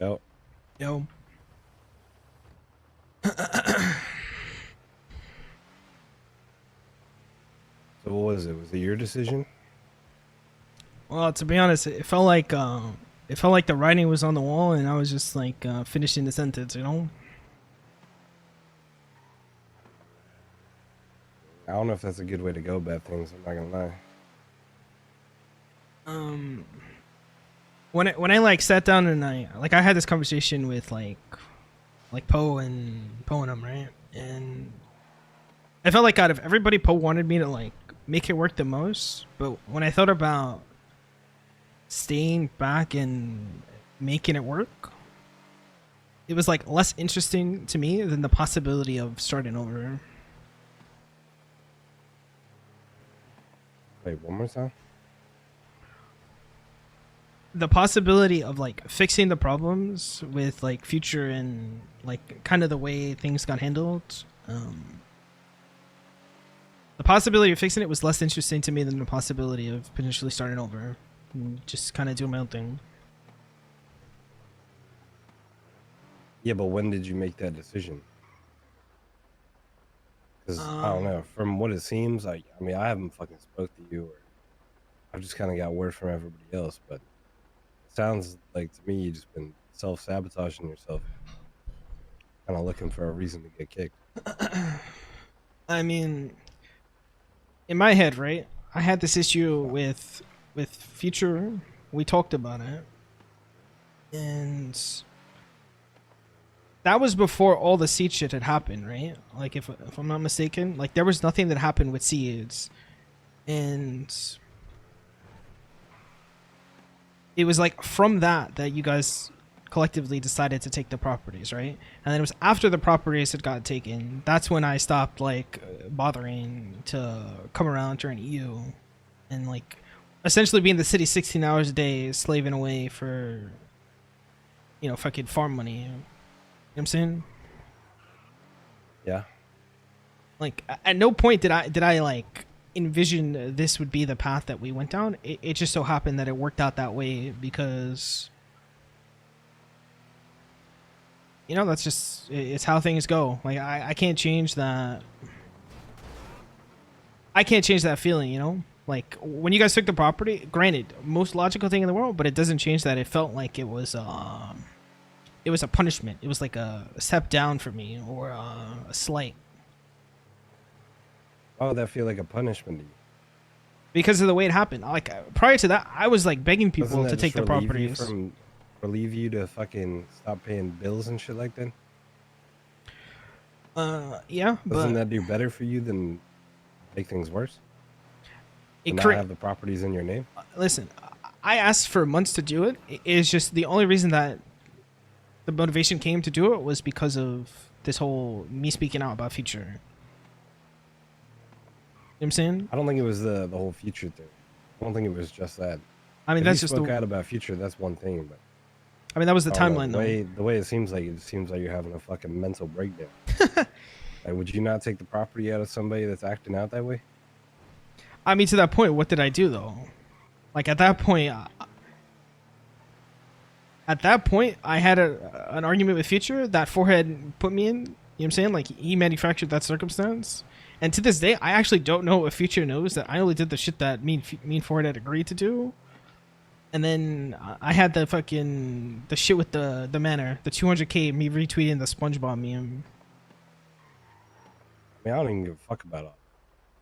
Yep. Yo. So what was it? Was it your decision? Well, to be honest, it felt like the writing was on the wall, and I was just like finishing the sentence. I don't know if that's a good way to go about things. I'm not gonna lie. Um, when I like sat down and I had this conversation with like Poe and them, right? And I felt like out of everybody, Poe wanted me to like make it work the most. But when I thought about staying back and making it work, it was like less interesting to me than the possibility of starting over. Wait, one more time. The possibility of like fixing the problems with like future and like kind of the way things got handled, the possibility of fixing it was less interesting to me than the possibility of potentially starting over and just kind of doing my own thing. Yeah, but when did you make that decision? Because I don't um know. From what it seems, I mean, I haven't fucking spoke to you, or I've just kind of got word from everybody else. But it sounds like to me you just been self sabotaging yourself, kind of looking for a reason to get kicked. I mean, in my head, right, I had this issue with future. We talked about it, and that was before all the seed shit had happened, right? Like if I'm not mistaken, like there was nothing that happened with seeds, and it was like from that you guys collectively decided to take the properties, right? And then it was after the properties had got taken, that's when I stopped like bothering to come around during EU and like essentially be in the city 16 hours a day slaving away for fucking farm money. You know what I'm saying? Yeah. Like at no point did I like envision this would be the path that we went down. It just so happened that it worked out that way because that's just it's how things go. Like I can't change that. I can't change that feeling. Like when you guys took the property, granted, most logical thing in the world, but it doesn't change that. It felt like it was a punishment. It was like a step down for me or a slight Why would that feel like a punishment to you? because of the way it happened. Like prior to that, I was like begging Doesn't people to that take just the properties. relieve you to fucking stop paying bills and shit like that? Yeah, Doesn't but that do better for you than make things worse? To it not create. have the properties in your name? Listen, I asked for months to do it. It's just the only reason that the motivation came to do it was because of this whole me speaking out about future. You know what I'm saying? I don't think it was the whole future thing. I don't think it was just that. I mean, If you that's just the. spoke out about future, that's one thing, but I mean, that was the I don't know, timeline though. the way it seems like you're having a fucking mental breakdown. Like, would you not take the property out of somebody that's acting out that way? I mean, to that point, what did I do though? Like at that point, I had an argument with Future that Forehead put me in. You know what I'm saying? Like he manufactured that circumstance, and to this day, I actually don't know if Future knows that I only did the shit that me and Forehead had agreed to do. And then I had the shit with the manor, the 200k me retweeting the SpongeBob meme. I mean, I don't even give a fuck about all.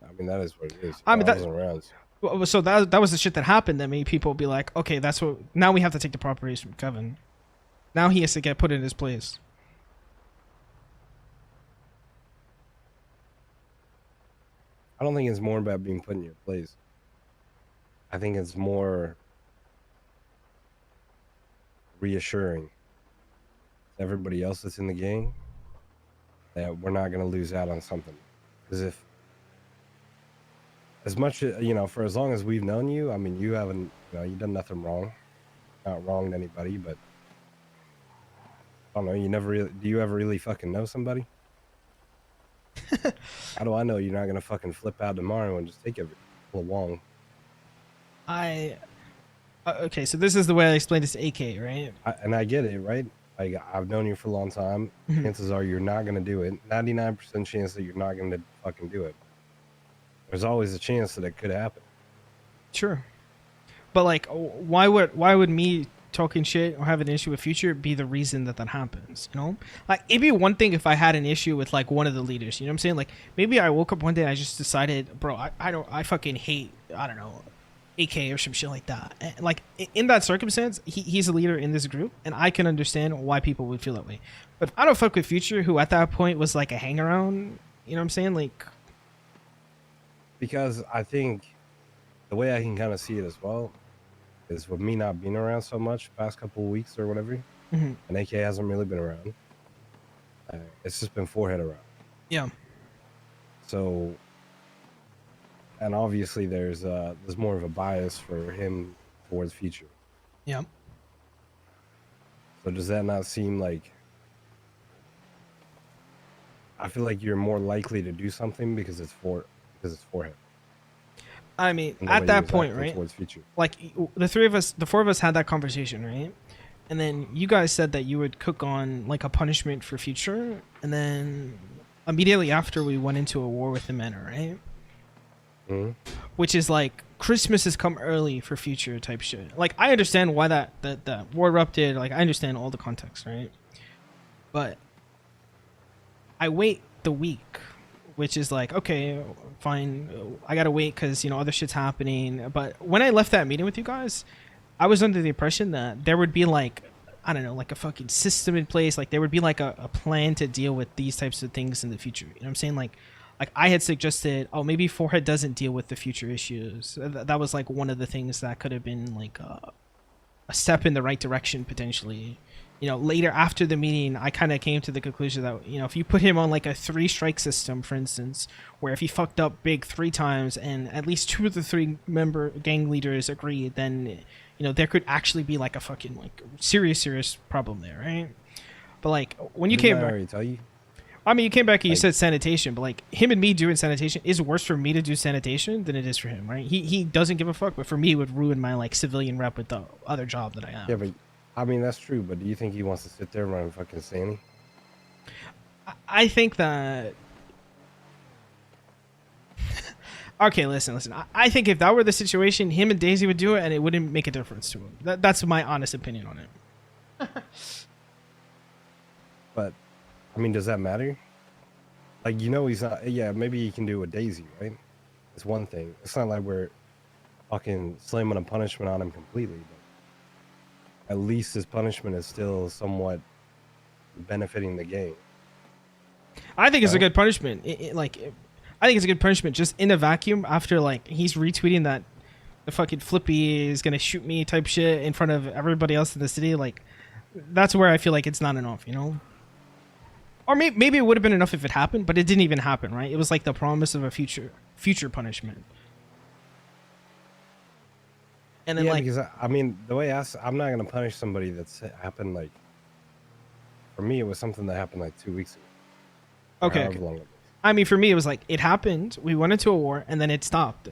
I mean, that is what it is. I You mean know, I that. wasn't around. So So that was the shit that happened that made people be like, okay, that's what. Now we have to take the properties from Kevin. Now he has to get put in his place. I don't think it's more about being put in your place. I think it's more reassuring to everybody else that's in the gang that we're not going to lose out on something. Because if, as much for as long as we've known you, I mean, you haven't, you've done nothing wrong, not wronged anybody, but I don't know, you never really, do you ever really fucking know somebody? How do I know you're not going to fucking flip out tomorrow and just take everything? Well, Wong. I Okay, so this is the way I explained this to AK, right? And I get it, right? Like I've known you for a long time. Mhm. Chances are you're not gonna do it. 99% chance that you're not gonna fucking do it. There's always a chance that it could happen. Sure. But like, why would me talking shit or have an issue with Future be the reason that that happens? You know, like it'd be one thing if I had an issue with like one of the leaders. You know what I'm saying? Like maybe I woke up one day and I just decided, bro, I fucking hate, I don't know, AK or some shit like that. And, like in that circumstance, he's a leader in this group, and I can understand why people would feel that way. But if I don't fuck with Future, who at that point was like a hang around, you know what I'm saying? Like, Because I think the way I can kind of see it as well is with me not being around so much past couple of weeks or whatever, mhm, and AK hasn't really been around. It's just been forehead around. yeah, So, and obviously there's more of a bias for him towards Future. yeah. So does that not seem like? I feel like you're more likely to do something because it's for him, I mean, and the at way he that was point, acting right? towards Future. Like the four of us had that conversation, right? And then you guys said that you would cook on like a punishment for Future, and then immediately after we went into a war with the Manor, right? Mm-hmm. Which is like Christmas has come early for Future type shit. Like I understand why that war erupted. Like I understand all the context, right? But I wait the week, which is like okay, fine. I gotta wait because you know other shit's happening. But when I left that meeting with you guys, I was under the impression that there would be like I don't know, like a fucking system in place. Like there would be like a plan to deal with these types of things in the future. You know what I'm saying? Like I had suggested, oh maybe Forehead doesn't deal with the future issues. That was like one of the things that could have been like a step in the right direction potentially. You know, later after the meeting, I kind of came to the conclusion that you know if you put him on like a three strike system, for instance, where if he fucked up big three times and at least two of the three member gang leaders agreed, then you know there could actually be like a fucking like serious problem there, right? But like when you Didn't came I back, already tell you? I mean, you came back and you Like, said sanitation, but like him and me doing sanitation is worse for me to do sanitation than it is for him, right? He doesn't give a fuck, but for me, it would ruin my like civilian rep with the other job that I have. yeah, but I mean that's true. But do you think he wants to sit there and run fucking Sandy? I think that. Okay, listen. I think if that were the situation, him and Daisy would do it, and it wouldn't make a difference to him. That's my honest opinion on it. But I mean, does that matter? Like, you know, he's not. Yeah, maybe he can do it with Daisy, right? It's one thing. It's not like we're fucking slamming a punishment on him completely, but at least his punishment is still somewhat benefiting the game. I think it's a Right? good punishment. I think it's a good punishment just in a vacuum after like he's retweeting that the fucking Flippy is gonna shoot me type shit in front of everybody else in the city. Like that's where I feel like it's not enough, you know. Or maybe it would have been enough if it happened, but it didn't even happen, right? It was like the promise of a future punishment, and then Yeah, like because I mean, the way I'm not gonna punish somebody that's happened like. For me, it was something that happened like 2 weeks ago, or okay, however okay. long it was. I mean, for me, it was like it happened. We went into a war, and then it stopped.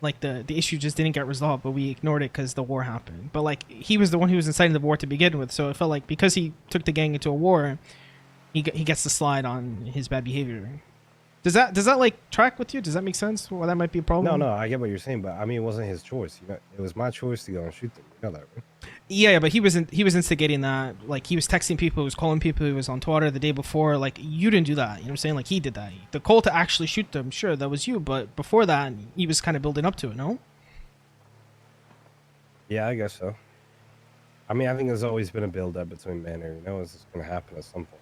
Like the issue just didn't get resolved, but we ignored it because the war happened. But like he was the one who was inciting the war to begin with, so it felt like because he took the gang into a war, he gets to slide on his bad behavior. Does that like track with you? Does that make sense? Well, that might be a No, problem. no, I get what you're saying, but I mean, it wasn't his choice. You know, it was my choice to go and shoot them. You know that, right? Yeah, but he was instigating that. Like he was texting people, he was calling people, he was on Twitter the day before. Like you didn't do that. You know what I'm saying? Like he did that. The call to actually shoot them, sure, that was you. But before that, he was kind of building up to it. No. Yeah, I guess so. I mean, I think there's always been a build-up between Manor. You know, it's just gonna happen at some point.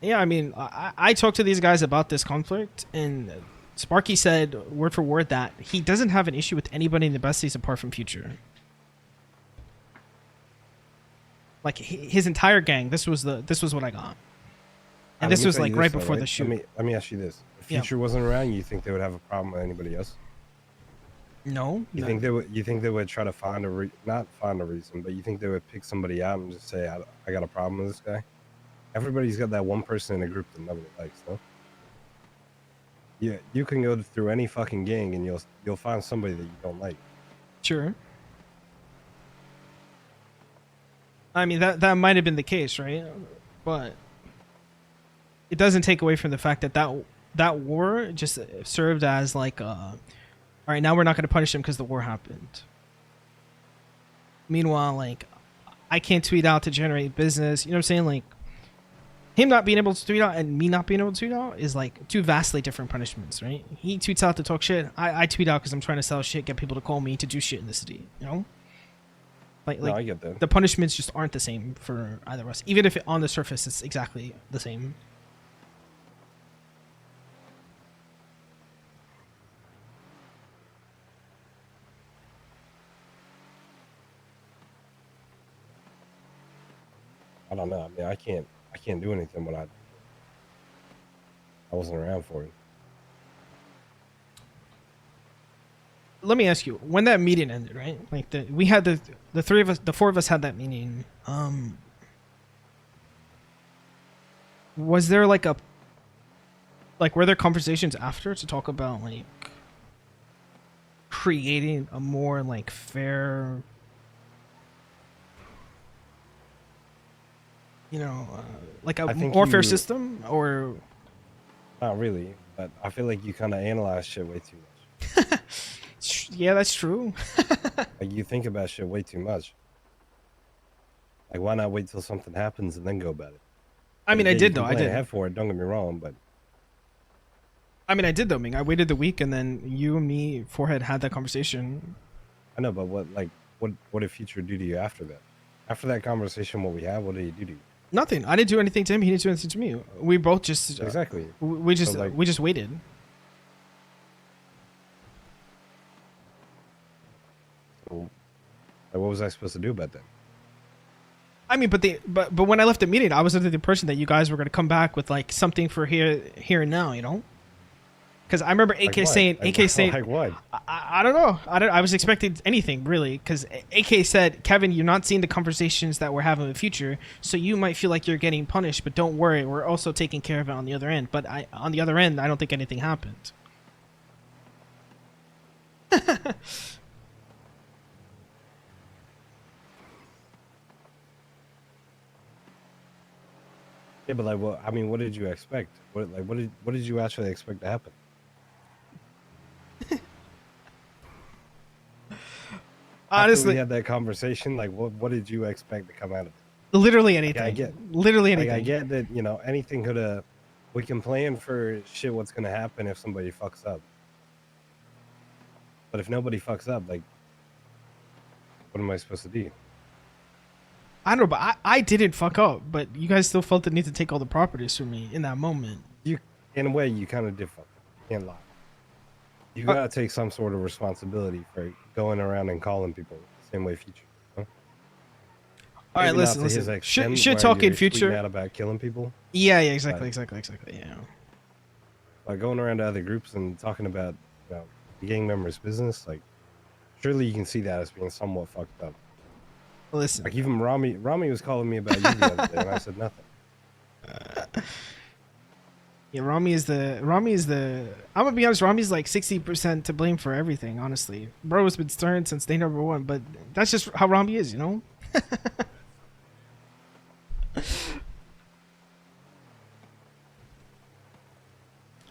Yeah, I mean, I talked to these guys about this conflict, and Sparky said word for word that he doesn't have an issue with anybody in the besties apart from Future. Like his entire gang. This was what I got, and Let this me was tell like you right this though, before right? the shoot. Let me ask you this: if Yeah. Future wasn't around, you think they would have a problem with anybody else? No. You No. think they would? You think they would try to find not find a reason, but you think they would pick somebody out and just say, I got a problem with this guy." Everybody's got that one person in the group that nobody likes, no? Yeah, you can go through any fucking gang and you'll find somebody that you don't like. Sure. I mean, that might have been the case, right? But it doesn't take away from the fact that that war just served as like, all right, now we're not going to punish him because the war happened. Meanwhile, like, I can't tweet out to generate business. You know what I'm saying? Like, him not being able to tweet out and me not being able to tweet out is like two vastly different punishments, right? He tweets out to talk shit. I tweet out because I'm trying to sell shit, get people to call me to do shit in the city. You know, No, like I get that. the punishments just aren't the same for either of us, even if on the surface it's exactly the same. I don't know. I mean, I can't do anything when I wasn't around for it. Let me ask you, when that meeting ended, right? Like we had the three of us, the four of us had that meeting. Was there like a were there conversations after to talk about like creating a more like fair, like a I think more fair you, system, or not really, but I feel like you kind of analyze shit way too much. yeah, that's true. Like you think about shit way too much. Like why not wait till something happens and then go about it? I Like mean, I yeah, you did though. can I plan did. ahead for it. Don't get me wrong, but I mean, I did though, Ming. I waited the week, and then you and me, Forehead, had that conversation. I know. But what did Future do to you after that? After that conversation, what we had, what did he do to you? Nothing. I didn't do anything to him. He didn't do anything to me. We both just Exactly. we So just like, we just waited. so, like, what was I supposed to do about that? I mean, but when I left the meeting, I was under the impression that you guys were gonna come back with like something for here and now, you know? Because I remember Like what? AK saying, Like what? I don't know, I was expecting anything really, because AK said, Kevin, you're not seeing the conversations that we're having in the future, so you might feel like you're getting punished, but don't worry, we're also taking care of it on the other end. But on the other end, I don't think anything happened. Yeah, but like, well, I mean, what did you expect? What did you actually expect to happen? After we Honestly, had that conversation, like, what did you expect to come out of it? literally Like, anything. Literally I anything. get that, anything could have. We can plan for shit. What's gonna happen if somebody fucks up? But if nobody fucks up, like, what am I supposed to do? I don't know, but I didn't fuck up, but you guys still felt the need to take all the properties from me in that moment. You, in a way, you kind of did fuck up. You can't lie. You Uh, gotta take some sort of responsibility for going around and calling people the same way Future. You know? all right, Maybe not listen, to his listen. extent Shit where talking you're tweeting future. out about killing people, Yeah, yeah, but exactly. Yeah. by going around to other groups and talking about the gang members' business, like surely you can see that as being somewhat fucked up. Listen. Like even Rami was calling me about you the other day, and I said nothing. Yeah, Rami is the. I'm gonna be honest. Rami's like 60% to blame for everything. Honestly, bro has been stern since day number one. But that's just how Rami is, you know.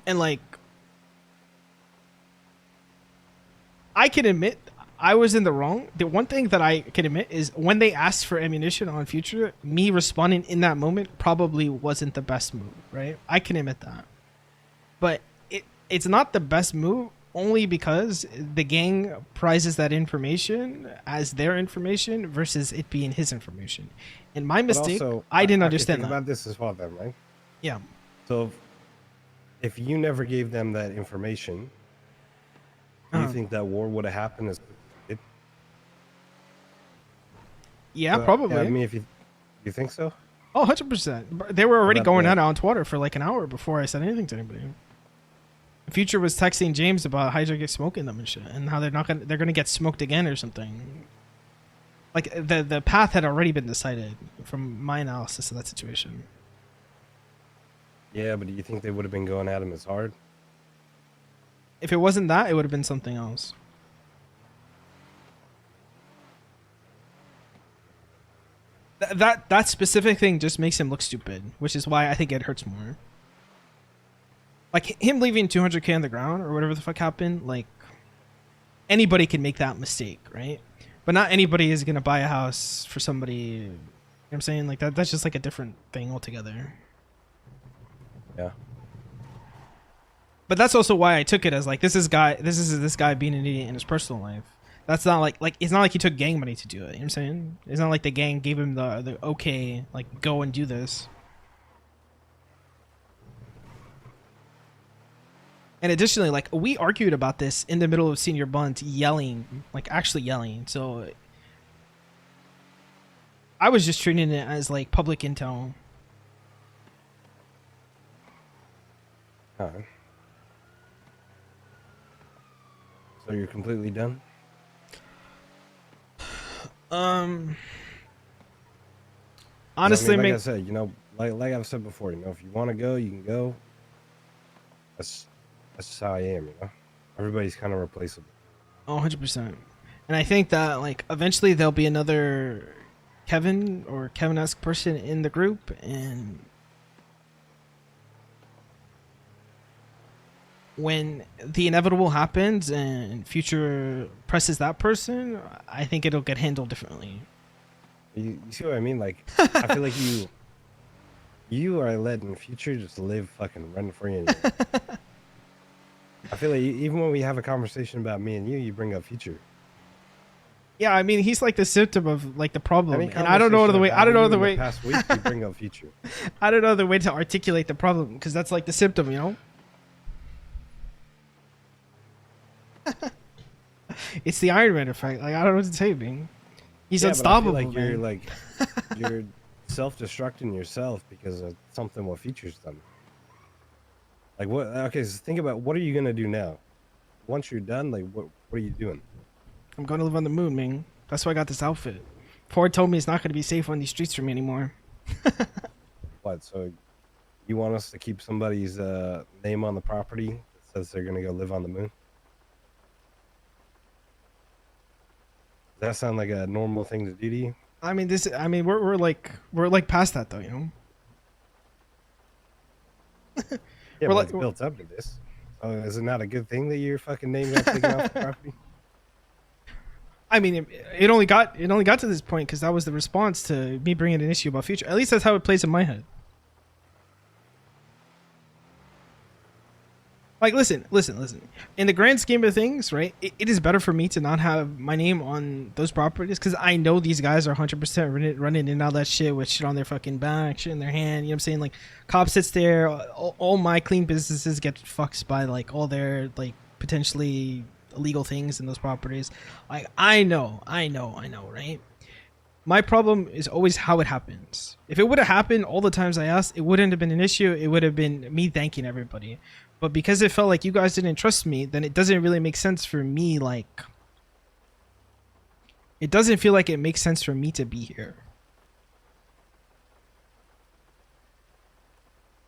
And like, I can admit I was in the wrong. The one thing that I can admit is when they asked for ammunition on Future, me responding in that moment probably wasn't the best move. Right? I can admit that. But it's not the best move only because the gang prizes that information as their information versus it being his information. And my But mistake, also, I didn't okay, think understand that. about this as well, then, right? Yeah. So if you never gave them that information, do you Uh, think that war would have happened as quickly as it yeah, did? Yeah, I probably. mean, if you think so, Oh, 100%. They were what already about going the at it on Twitter for like an hour before I said anything to anybody. Future was texting James about Hydra get smoking them and shit, and how they're gonna get smoked again or something. Like the path had already been decided from my analysis of that situation. yeah, but do you think they would have been going at him as hard? If it wasn't that, it would have been something else. That specific thing just makes him look stupid, which is why I think it hurts more. Like him leaving 200K on the ground or whatever the fuck happened, like anybody can make that mistake, right? But not anybody is gonna buy a house for somebody. You know what I'm saying? Like that's just like a different thing altogether. Yeah. But that's also why I took it as like this guy being an idiot in his personal life. That's not like it's not like he took gang money to do it. You know what I'm saying? It's not like the gang gave him the okay, like go and do this. And additionally, like we argued about this in the middle of senior bunt, yelling, like actually yelling. So I was just treating it as like public intel. Alright. So you're completely done? Honestly, I mean, like I make said, like I've said before, if you want to go, you can go. That's just how I am, Everybody's kind of replaceable. 100%. And I think that like eventually there'll be another Kevin or Kevin-esque person in the group, and when the inevitable happens and future presses that person, I think it'll get handled differently. You see what I mean? Like, I feel like you are letting future just live fucking run free in you. I feel like even when we have a conversation about me and you bring up future. Yeah, I mean he's like the symptom of like the problem, Any and I don't know conversation the I've way. I had don't with know you the in the way. past week, you bring up future. I don't know the way to articulate the problem because that's like the symptom, you know. It's the Iron Man effect. Like I don't know what to say, Ming. He's Yeah, but I feel unstoppable, like you're man. like you're self-destructing yourself because of something what future's done. Like what? Okay, so think about what are you gonna do now? Once you're done, like what are you doing? I'm going to live on the moon, Ming. That's why I got this outfit. Ford told me it's not going to be safe on these streets for me anymore. What? So you want us to keep somebody's name on the property that says they're gonna go live on the moon? Does that sound like a normal thing to do to you? I mean, this. I mean, we're like past that though, you know. Yeah, We're but like, it's built up to this. So is it not a good thing that your fucking name got taken off the property? I mean, it only got to this point because that was the response to me bringing an issue about future. At least that's how it plays in my head. Like, listen. In the grand scheme of things, right? It is better for me to not have my name on those properties because I know these guys are 100% running in all that shit with shit on their fucking back, shit in their hand. You know what I'm saying? Like, cop sits there. All my clean businesses get fucked by like all their like potentially illegal things in those properties. Like, I know, right? My problem is always how it happens. If it would have happened all the times I asked, it wouldn't have been an issue. It would have been me thanking everybody. But because it felt like you guys didn't trust me, then it doesn't really make sense for me. Like, it doesn't feel like it makes sense for me to be here.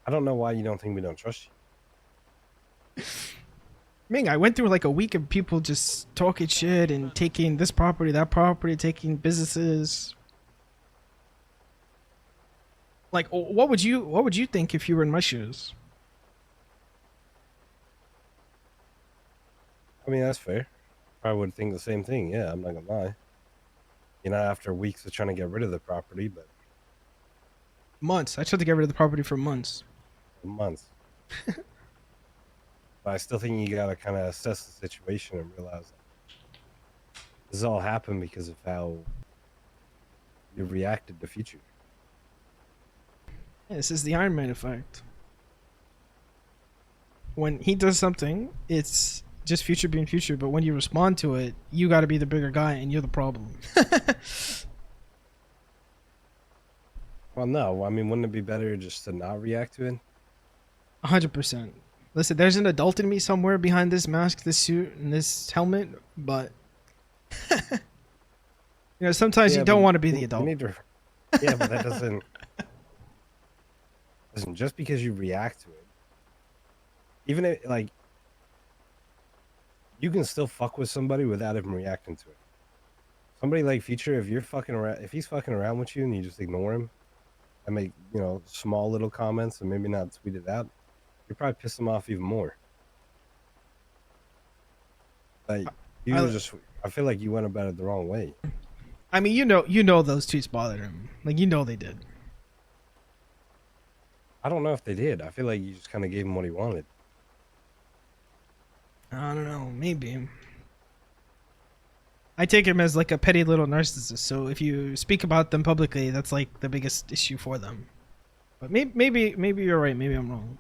I don't know why you don't think we don't trust you. Ming, I went through like a week of people just talking shit and taking this property, that property, taking businesses. Like, what would you think if you were in my shoes? I mean, that's fair. I would think the same thing. Yeah, I'm not gonna lie. After weeks of trying to get rid of the property, but Months. I tried to get rid of the property for months. months. But I still think you gotta kind of assess the situation and realize this all happened because of how you reacted to future. Yeah, this is the Iron Man effect. When he does something, it's just future being future, but when you respond to it, you got to be the bigger guy and you're the problem. Well, no, I mean, wouldn't it be better just to not react to it? 100%. Listen, there's an adult in me somewhere behind this mask, this suit, and this helmet, but sometimes you But don't want to be the you adult. need to. Yeah, but that doesn't. Listen, just because you react to it, even if like you can still fuck with somebody without even reacting to it. Somebody like Future, if you're fucking around, if he's fucking around with you and you just ignore him and make, small little comments and maybe not tweet it out, you probably piss him off even more. Like you I, just, I feel like you went about it the wrong way. I mean, you know those tweets bothered him. Like, they did. I don't know if they did. I feel like you just kind of gave him what he wanted. I don't know. Maybe. I take him as like a petty little narcissist. So if you speak about them publicly, that's like the biggest issue for them. But maybe you're right. Maybe I'm wrong.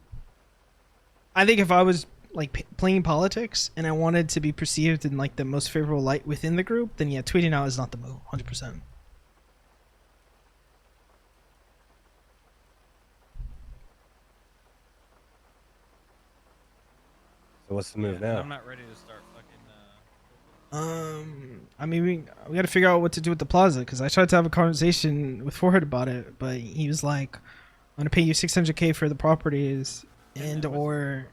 I think if I was like playing politics and I wanted to be perceived in like the most favorable light within the group, then yeah, tweeting out is not the move. 100%. So what's the move now? I'm not ready to start fucking. I mean, we got to figure out what to do with the plaza because I tried to have a conversation with Forehead about it, but he was like, "I'm gonna pay you 600K for the properties, and or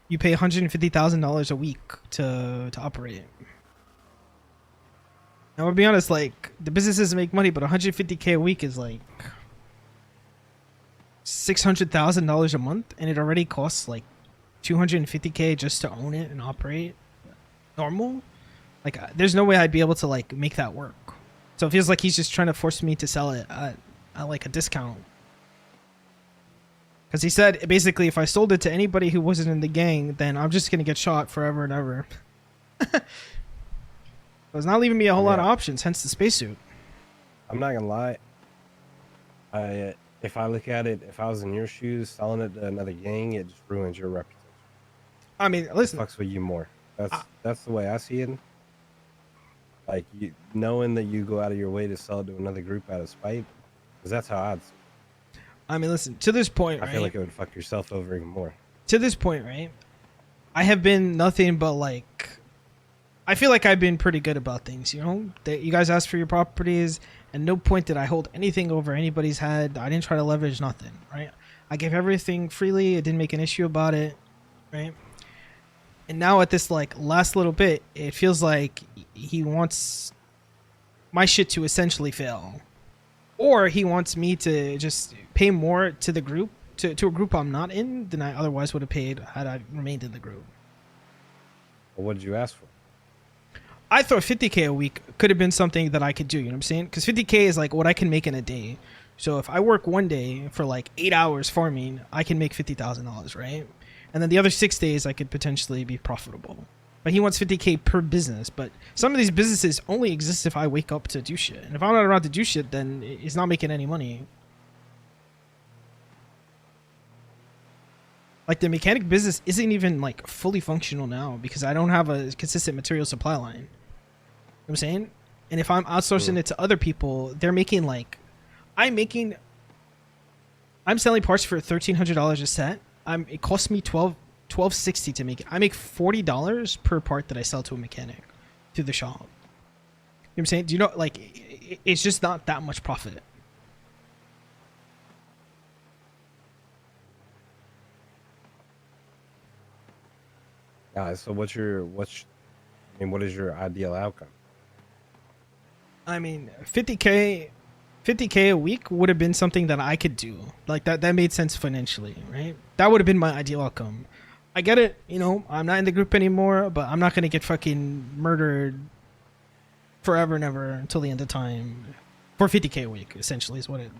you pay $150,000 a week to operate." Now, I'll be honest, like the businesses make money, but 150K a week is like $600,000 a month, and it already costs like 250K just to own it and operate. Normal, like there's no way I'd be able to like make that work. So it feels like he's just trying to force me to sell it at like a discount. Because he said basically if I sold it to anybody who wasn't in the gang, then I'm just gonna get shot forever and ever. So it's not leaving me a whole lot of options. Hence the spacesuit. I'm not gonna lie. If I look at it, if I was in your shoes, selling it to another gang, it just ruins your reputation. I mean, listen, It fucks with you more. That's the way I see it. Like you knowing that you go out of your way to sell it to another group out of spite, because that's how I'd see it. I mean, listen, to this point, right? I feel like it would fuck yourself over even more. To this point, right? I have been nothing but like, I feel like I've been pretty good about things. You know, that you guys asked for your properties, and no point did I hold anything over anybody's head. I didn't try to leverage nothing, right? I gave everything freely. I didn't make an issue about it, right? And now at this like last little bit, it feels like he wants my shit to essentially fail, or he wants me to just pay more to the group, to a group I'm not in, than I otherwise would have paid had I remained in the group. Well, what did you ask for? I thought 50K a week could have been something that I could do. You know what I'm saying? Because 50K is like what I can make in a day. So if I work one day for like 8 hours farming, I can make $50,000, right? And then the other 6 days I could potentially be profitable. But he wants 50K per business. But some of these businesses only exist if I wake up to do shit. And if I'm not around to do shit, then it's not making any money. Like the mechanic business isn't even like fully functional now because I don't have a consistent material supply line. You know what I'm saying? And if I'm outsourcing it to other people, they're making like, I'm selling parts for $1,300 a set. It costs me $12.60 to make it. I make $40 per part that I sell to a mechanic through the shop. You know what I'm saying? Do you know, like, it's just not that much profit. So what is your ideal outcome? I mean, 50K a week would have been something that I could do. Like that made sense financially, right? That would have been my ideal outcome. I get it, you know, I'm not in the group anymore, but I'm not going to get fucking murdered forever and ever until the end of time for 50K a week, essentially, is what it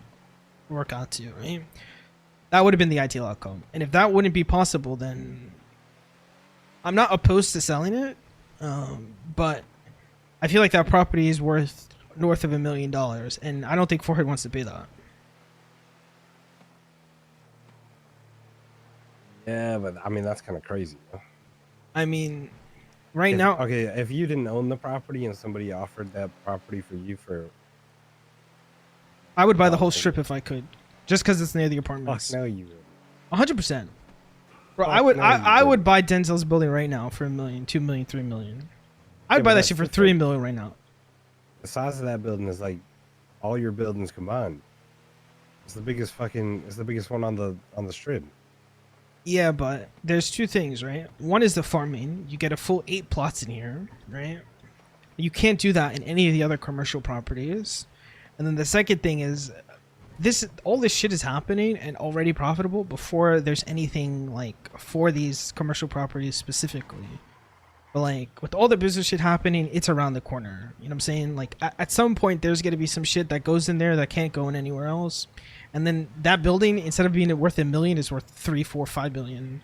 worked out to, right? That would have been the ideal outcome. And if that wouldn't be possible, then I'm not opposed to selling it, but I feel like that property is worth north of $1 million, and I don't think Forehead wants to pay that. Yeah, but I mean that's kind of crazy. I mean, right now, okay, if you didn't own the property and somebody offered that property for you for, I would buy the whole strip if I could, just because it's near the apartments. Fuck no, you would. 100%. Bro, Fuck I would buy Denzel's building right now for $1 million, $2 million, $3 million. I would buy that shit for $3 million right now. The size of that building is like all your buildings combined. It's the biggest one on the strip. Yeah, but there's two things, right? One is the farming. You get a full 8 plots in here, right? You can't do that in any of the other commercial properties. And then the second thing is this all this shit is happening and already profitable before there's anything like for these commercial properties specifically. But like with all the business shit happening, it's around the corner. You know what I'm saying? Like at some point there's gonna be some shit that goes in there that can't go in anywhere else. And then that building, instead of being worth $1 million, is worth 3, 4, 5 billion.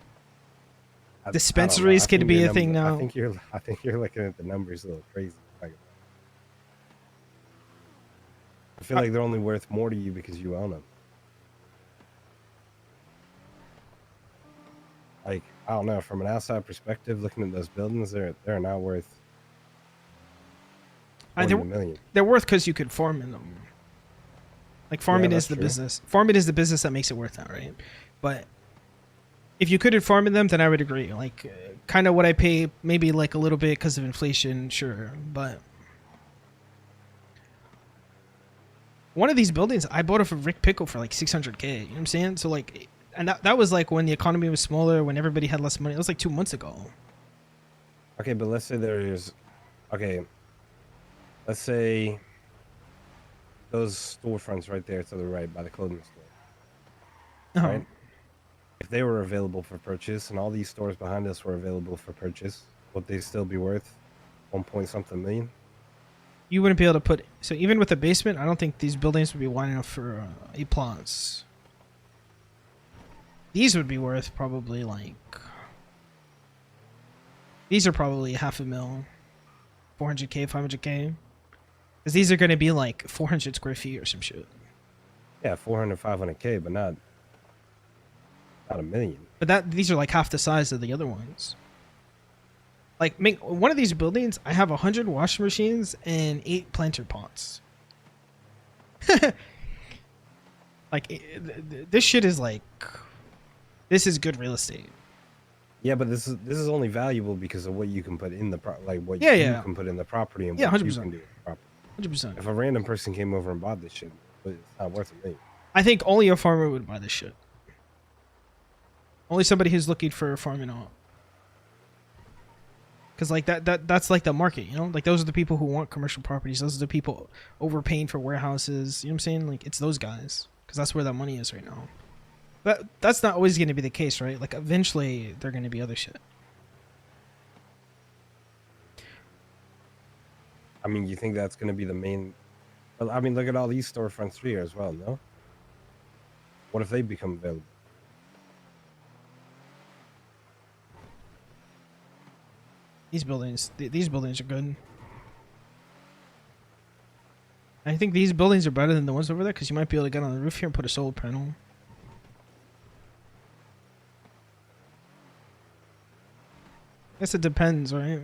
Dispensaries could be a thing now. I think you're looking at the numbers a little crazy. Like, I feel like they're only worth more to you because you own them. Like, I don't know, from an outside perspective, looking at those buildings, they're not worth more than $1 million. They're worth because you could farm in them. Like farming is the business. Farming is the business that makes it worth that, right? But if you couldn't farm in them, then I would agree. Like, kind of what I pay, maybe like a little bit because of inflation, sure. But one of these buildings, I bought it from Rick Pickle for like 600K. You know what I'm saying? So like, and that was like when the economy was smaller, when everybody had less money. It was like 2 months ago. Okay, but let's say let's say those storefronts right there to the right by the clothing store. Right? If they were available for purchase and all these stores behind us were available for purchase, would they still be worth 1 point something million? You wouldn't be able to put... So even with a basement, I don't think these buildings would be wide enough for A plots. These would be worth probably like... These are probably $500,000. 400K, 500K. Because these are going to be like 400 square feet or some shit. Yeah, 400, 500K, but not $1 million. But these are like half the size of the other ones. Like, Ming, one of these buildings, I have 100 washing machines and 8 planter pots. Like, this shit is like... This is good real estate. Yeah, but this is only valuable because of what you can put in the you can put in the property and what 100%. you can do with the property. 100%. If a random person came over and bought this shit, it's not worth $1 million. I think only a farmer would buy this shit. Only somebody who's looking for a farming out. Because like that's like the market, you know? Like those are the people who want commercial properties. Those are the people overpaying for warehouses. You know what I'm saying? Like it's those guys. Because that's where that money is right now. But that's not always going to be the case, right? Like eventually they're going to be other shit. I mean, you think that's going to be the main... Well, I mean, look at all these storefronts here as well, no? What if they become available? These buildings are good. I think these buildings are better than the ones over there because you might be able to get on the roof here and put a solar panel. I guess it depends, right?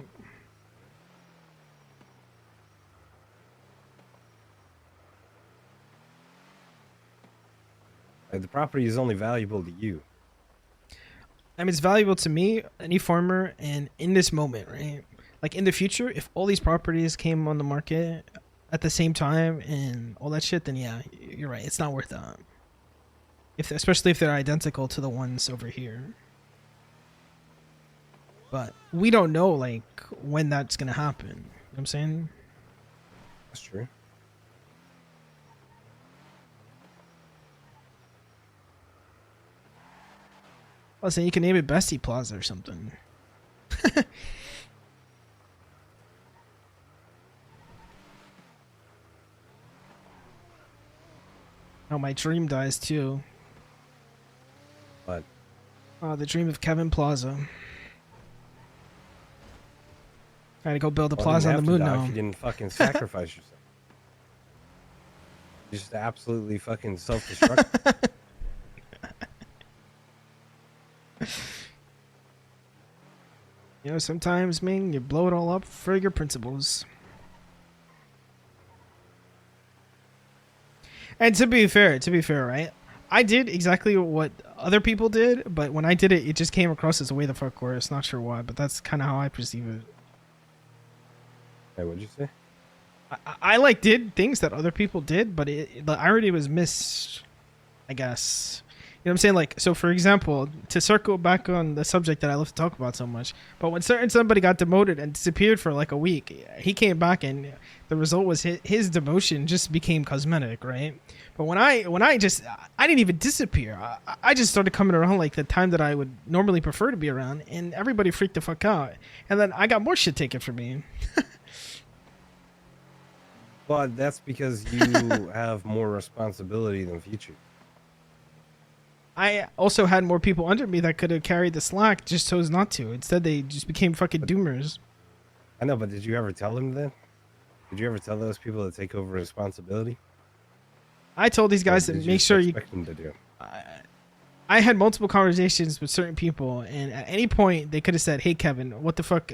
Like, the property is only valuable to you. I mean, it's valuable to me, any farmer, and in this moment, right? Like in the future, if all these properties came on the market at the same time and all that shit, then yeah, you're right. It's not worth that. Especially if they're identical to the ones over here. But we don't know like when that's gonna happen. You know what I'm saying? That's true. I was saying you can name it Bestie Plaza or something. Oh, my dream dies too. But Oh, the dream of Kevin Plaza. Trying to go build a plaza on the moon now. If you didn't fucking sacrifice yourself. Just absolutely fucking self-destruct. You know, sometimes, Ming, you blow it all up for your principles. And to be fair, right? I did exactly what other people did, but when I did it, it just came across as a way the fuck worse. Not sure why, but that's kind of how I perceive it. Hey, what'd you say? I like did things that other people did, but the irony was missed, I guess. You know what I'm saying? Like, so for example, to circle back on the subject that I love to talk about so much, but when certain somebody got demoted and disappeared for like a week, he came back and the result was his demotion just became cosmetic, right? But I didn't even disappear. I just started coming around like the time that I would normally prefer to be around, and everybody freaked the fuck out. And then I got more shit taken from me. But that's because you have more responsibility than future. I also had more people under me that could have carried the slack, just chose not to. Instead, they just became fucking But doomers. I know, but did you ever tell them then? Did you ever tell those people to take over responsibility? I told these Or guys to did you make just sure you. expect them to do it? I had multiple conversations with certain people, and at any point they could have said, "Hey, Kevin, what the fuck?"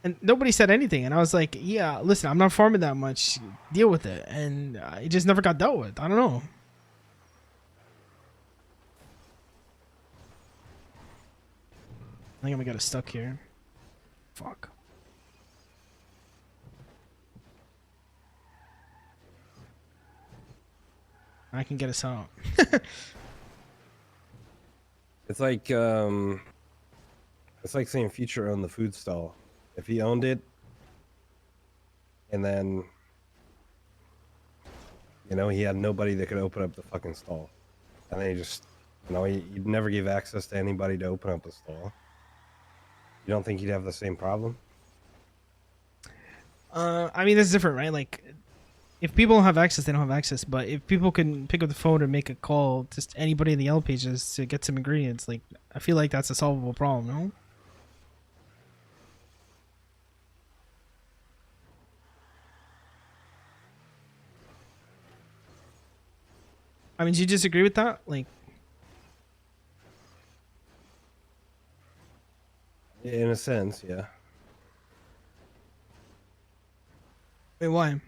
And nobody said anything. And I was like, "Yeah, listen, I'm not farming that much. Deal with it." And it just never got dealt with. I don't know. I think I'm gonna get stuck here. Fuck. I can get us out. It's like saying Future owned the food stall. If he owned it, and then he had nobody that could open up the fucking stall, and then he just he'd never give access to anybody to open up the stall. You don't think he'd have the same problem? I mean, that's different, right? Like, if people don't have access, they don't have access. But if people can pick up the phone and make a call, just anybody in the yellow pages to get some ingredients, like, I feel like that's a solvable problem, no? I mean, do you disagree with that? Like, In a sense, yeah. wait, why?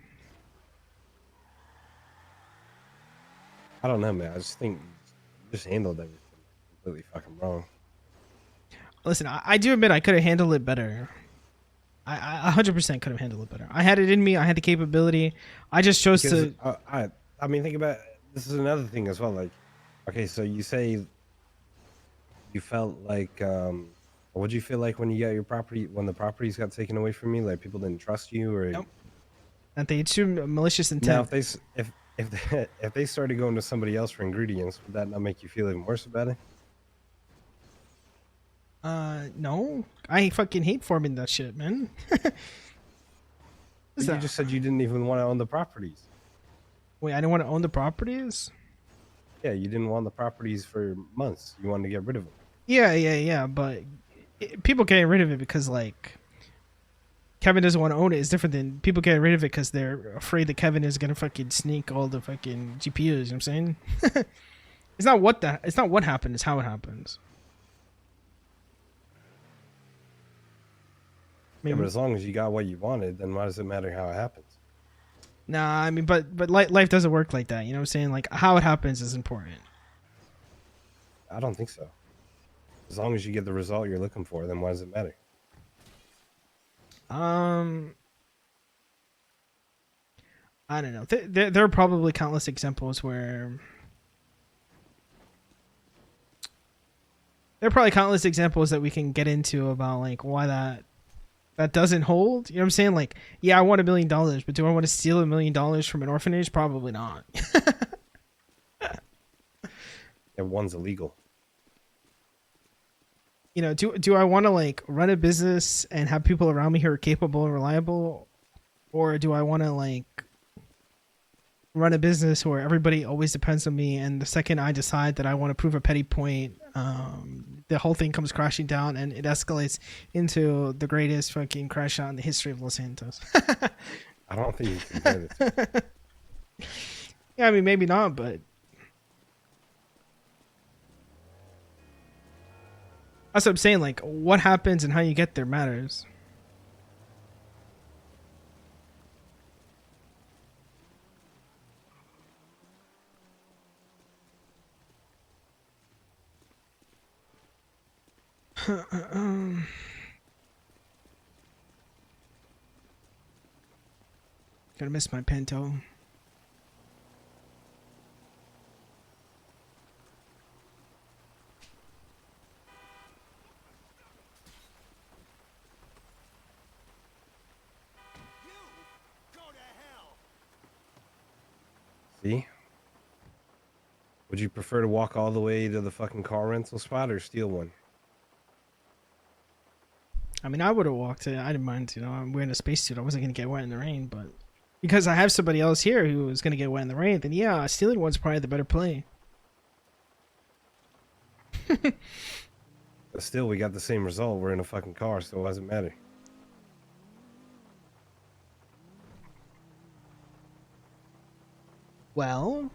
I don't know, man. I just think you just handled everything completely fucking wrong. Listen, I do admit I could have handled it better. I 100% could have handled it better. I had it in me. I had the capability. I just chose Because to. I mean, think about this is another thing as well. Like, okay, so you say you felt like what did you feel like when you got your property when the properties got taken away from you? Like people didn't trust you, or Nope. That they assumed malicious now intent. if they started going to somebody else for ingredients, would that not make you feel even worse about it? No. I fucking hate farming that shit, man. What's But you that? just said you didn't even want to own the properties. Wait, I didn't want to own the properties? Yeah, you didn't want the properties for months. You wanted to get rid of them. Yeah. But people getting rid of it because, like, Kevin doesn't want to own it is different than people getting rid of it because they're afraid that Kevin is gonna fucking sneak all the fucking GPUs. You know what I'm saying? It's not what happened. It's how it happens. I Yeah, but mean, as long as you got what you wanted, then why does it matter how it happens? nah. I mean, but life doesn't work like that. You know what I'm saying? Like how it happens is important. I don't think so. As long as you get the result you're looking for, then why does it matter? Um, I don't know. There are probably countless examples where there are probably countless examples that we can get into about like why that doesn't hold. You know what I'm saying? Like, yeah, I want $1 million, but do I want to steal $1 million from an orphanage? Probably not. Yeah, one's illegal. You know, do I want to like run a business and have people around me who are capable and reliable, or do I want to like run a business where everybody always depends on me, and the second I decide that I want to prove a petty point, the whole thing comes crashing down and it escalates into the greatest fucking crash out in the history of Los Santos. I don't think you compare the two. Yeah, I mean maybe not, but that's what I'm saying. Like, what happens and how you get there matters. Gotta miss my Pinto. See? Would you prefer to walk all the way to the fucking car rental spot or steal one? I mean, I would have walked it. I didn't mind. You know, I'm wearing a spacesuit. I wasn't gonna get wet in the rain, but because I have somebody else here who is gonna get wet in the rain, then yeah, stealing one's probably the better play. But still, we got the same result. We're in a fucking car, so it doesn't matter. Well,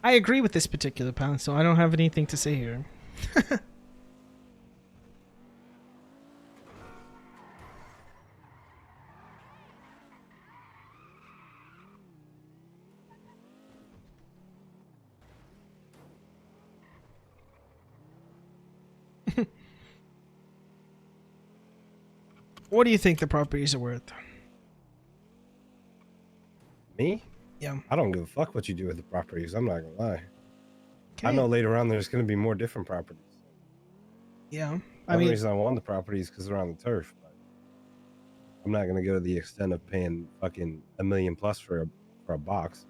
I agree with this particular pound, so I don't have anything to say here. What do you think the properties are worth? Me? Yeah. I don't give a fuck what you do with the properties. I'm not gonna lie. Okay. I know later on there's gonna be more different properties. Yeah. The I only mean, reason I want the properties because they're on the turf. But I'm not gonna go to the extent of paying fucking $1 million plus for a box.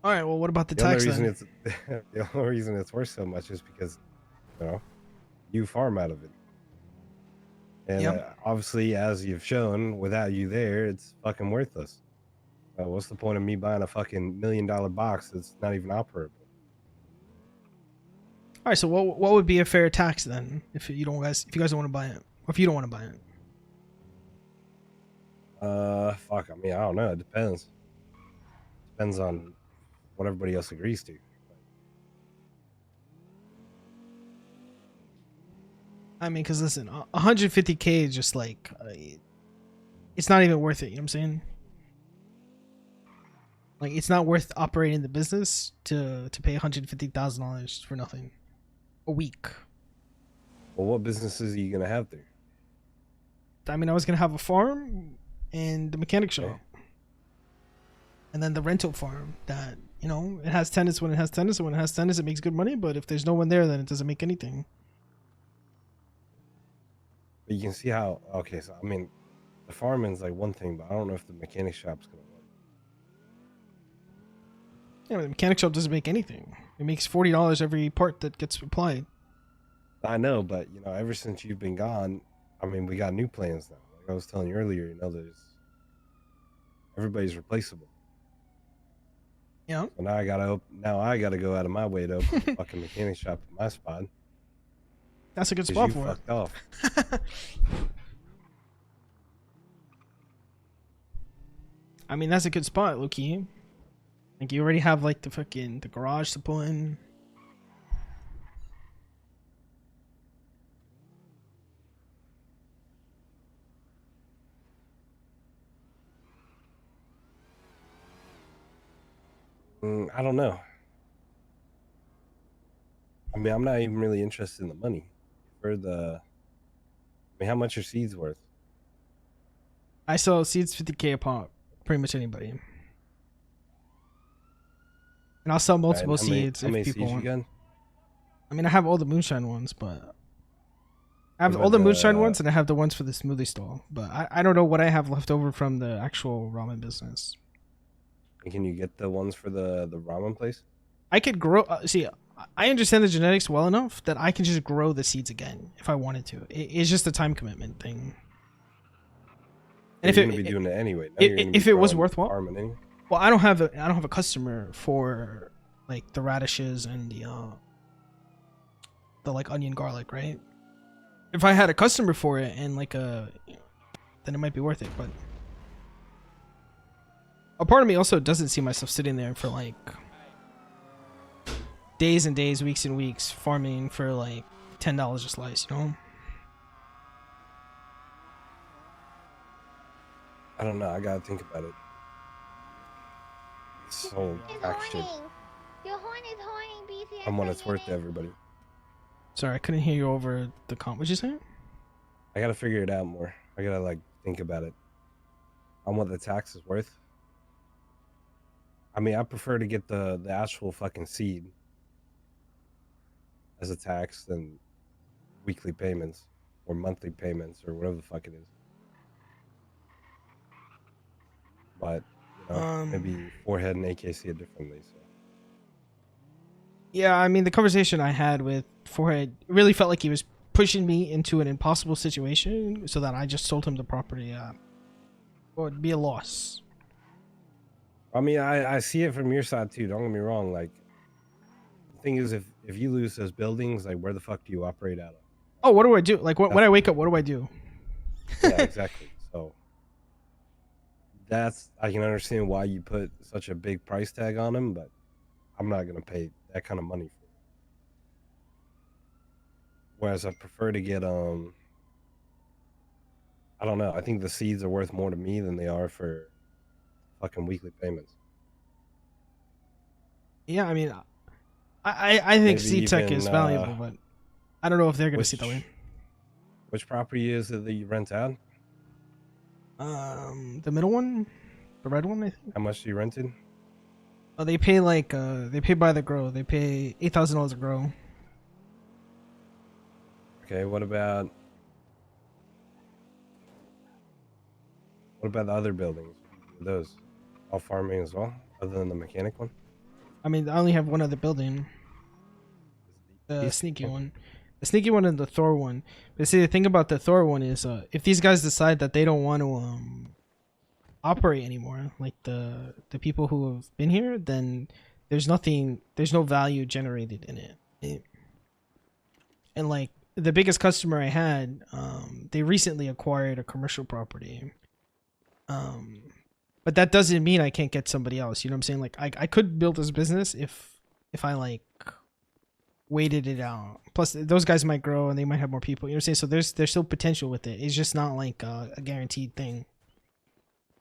all right. Well, what about the The only tax reason then? it's the only reason it's worth so much is because you know you farm out of it, and Yeah. obviously, as you've shown, without you there, it's fucking worthless. What's the point of me buying a fucking $1 million box that's not even operable? All right. So what would be a fair tax then if you guys don't want to buy it, or if you don't want to buy it? Fuck. I mean, I don't know. It depends. Depends on what everybody else agrees to. I mean, because listen, 150K is just like it's not even worth it. You know what I'm saying? Like, it's not worth operating the business to pay $150,000 for nothing a week. Well, what businesses are you gonna have there? I mean, I was gonna have a farm and the mechanic shop, Okay. and then the rental farm that it has tenants when it has tenants, and when it has tenants, it makes good money. But if there's no one there, then it doesn't make anything. But you can see how. Okay, so I mean, the farming's like one thing, but I don't know if the mechanic shop's gonna work. Yeah, the mechanic shop doesn't make anything. It makes $40 every part that gets applied. I know, but ever since you've been gone, I mean, we got new plans now. Like I was telling you earlier, there's everybody's replaceable. Yeah, So now I gotta go out of my way to open a fucking mechanic shop at my spot that's a good because spot you for fucked off. it. I mean, that's a good spot, Loki. Like, you already have like the garage to pull in. I don't know. I mean, I'm not even really interested in the money. For the, I mean, how much are seeds worth? I sell seeds 50K a pop. Pretty much anybody. And I'll sell Right, and multiple how seeds if many people seeds you want. got? I mean, I have all the moonshine ones, but I What have all about the moonshine the? ones, and I have the ones for the smoothie stall. But I don't know what I have left over from the actual ramen business. Can you get the ones for the ramen place? I could grow. See, I understand the genetics well enough that I can just grow the seeds again if I wanted to. It's just a time commitment thing. And You're gonna be doing it anyway. Now you're gonna be if it was growing worthwhile, farming anyway. well, I don't have a customer for like the radishes and the like onion garlic, right? If I had a customer for it and like then it might be worth it. But a part of me also doesn't see myself sitting there for like days and days, weeks and weeks, farming for like $10 a slice, you know? I don't know. I gotta think about it. This whole It's tax shit horning. Your horn is horning, BCS. and what it's worth to everybody. Sorry, I couldn't hear you over the comp. What'd you say? I gotta figure it out more. I gotta like think about it on what the tax is worth. I mean, I prefer to get the actual fucking seed as a tax than weekly payments or monthly payments or whatever the fuck it is. but Um, maybe Forehead and AK see it differently. So yeah, I mean, the conversation I had with Forehead really felt like he was pushing me into an impossible situation so that I just sold him the property. Well, it'd be a loss. I mean, I see it from your side too. Don't get me wrong. Like the thing is, if you lose those buildings, like where the fuck do you operate out of? Oh, what do I do? Like, when That's I wake up, what do I do? yeah, exactly. So that's I can understand why you put such a big price tag on them, but I'm not gonna pay that kind of money for it. Whereas I prefer to get I don't know. I think the seeds are worth more to me than they are for fucking weekly payments. Yeah, I mean, I think Maybe seed tech even is valuable, but I don't know if they're gonna see it that way. which property is it that you rent out? The middle one, the red one, I think. How much do you rented? Oh, they pay by the grow. They pay $8,000 a grow. Okay, what about the other buildings? What do you do with those? All farming as well, other than the mechanic one? I mean, I only have one other building, Is it the these? sneaky one, and the Thor one. But see, the thing about the Thor one is, if these guys decide that they don't want to operate anymore, like the people who have been here, then there's no value generated in it. And like the biggest customer I had, they recently acquired a commercial property. Um, but that doesn't mean I can't get somebody else. You know what I'm saying? Like I could build this business if I like waited it out. Plus those guys might grow and they might have more people. You know what I'm saying? So there's still potential with it. It's just not like a guaranteed thing.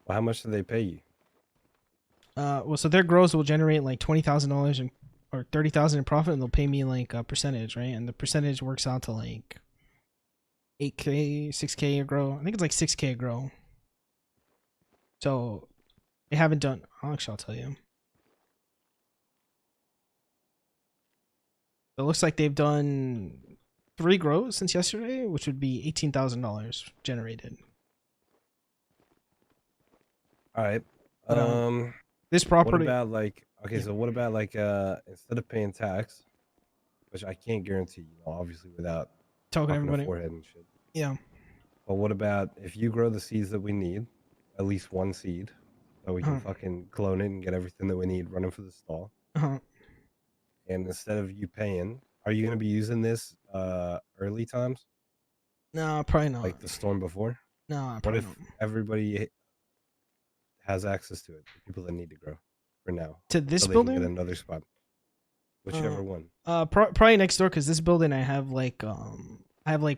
Well, how much do they pay you? Well, so their grows will generate like $20,000 or 30,000 in profit, and they'll pay me like a percentage, right? And the percentage works out to like 8K, 6K a grow. I think it's like 6K a grow. So they haven't done. Actually, I'll tell you. It looks like they've done 3 grows since yesterday, which would be $18,000 generated. All right. But, this What property. about like okay, Yeah. so what about like instead of paying tax, which I can't guarantee, obviously without Talking to talking to everybody. Forehead and shit. Yeah. But what about if you grow the seeds that we need, at least one seed, so we can Uh-huh. fucking clone it and get everything that we need running for the stall. Uh-huh. And instead of you paying, are you gonna be using this early times, No, probably like not. the storm before? No, What probably not. if everybody has access to it, the people that need to grow for now, To this so they can get building? another spot, Uh, whichever one? probably next door because this building I have like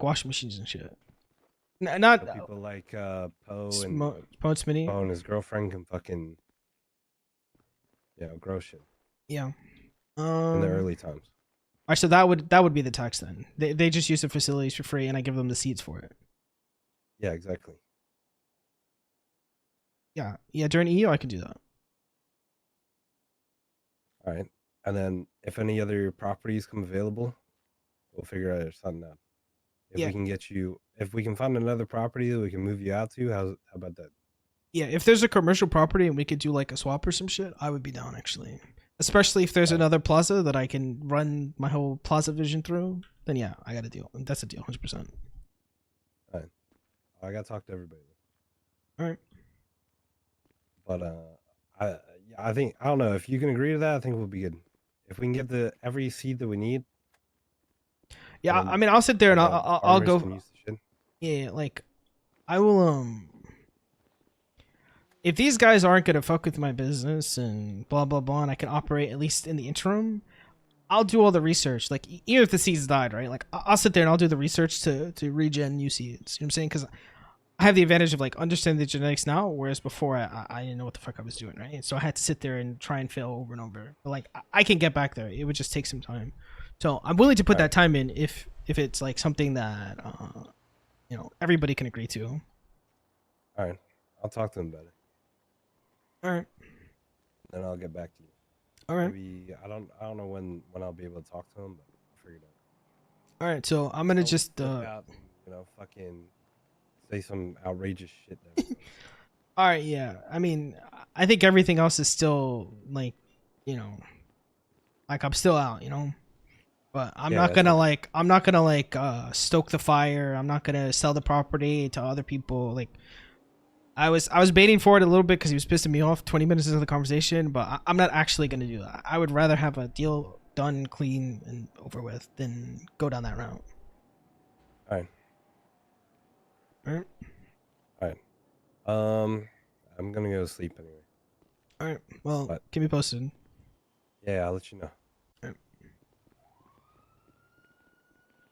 washing machines and shit. Not So people like Poe Smitty. And his girlfriend can fucking grow shit Yeah. in the early times. Alright, so that would be the tax then. They just use the facilities for free, and I give them the seats for it. Yeah, exactly. Yeah, yeah. During EU, I could do that. All right, and then if any other properties come available, we'll figure out something out. Yeah, If we can find another property that we can move you out to, how about that? yeah. If there's a commercial property and we could do like a swap or some shit, I would be down actually. Especially if there's All right, another plaza that I can run my whole plaza vision through, then yeah, I got a deal. That's a deal, 100%. all right. I got to talk to everybody, All right. but I yeah, I think I don't know if you can agree to that. I think we'll be good. If we can get every seed that we need, Yeah, I and mean, I'll sit there all and the I'll farmers can go. use the shit. Yeah, like I will. If these guys aren't gonna fuck with my business and blah blah blah, and I can operate at least in the interim, I'll do all the research. Like even if the seeds died, right? Like I'll sit there and I'll do the research to regen new seeds. You know what I'm saying? Because I have the advantage of like understanding the genetics now, whereas before I didn't know what the fuck I was doing, right? So I had to sit there and try and fail over and over. But like I can get back there. It would just take some time. So I'm willing to put All that right, time in if it's like something that everybody can agree to. all right. I'll talk to them about it. All right, Then I'll get back to you. all right, Maybe I don't know when I'll be able to talk to him, but I'll figure it out. all right. So I'm gonna Don't just flip out and fucking say some outrageous shit. That all right, yeah. I mean, I think everything else is still like, you know, like I'm still out, you know. But I'm Yeah, not that's gonna okay. like I'm not gonna like stoke the fire. I'm not gonna sell the property to other people. Like I was baiting for it a little bit because he was pissing me off 20 minutes into the conversation, but I'm not actually gonna do that. I would rather have a deal done, clean, and over with than go down that route. All right, All right, all right. I'm gonna go to sleep anyway. all right. Well, But keep me posted. yeah, I'll let you know.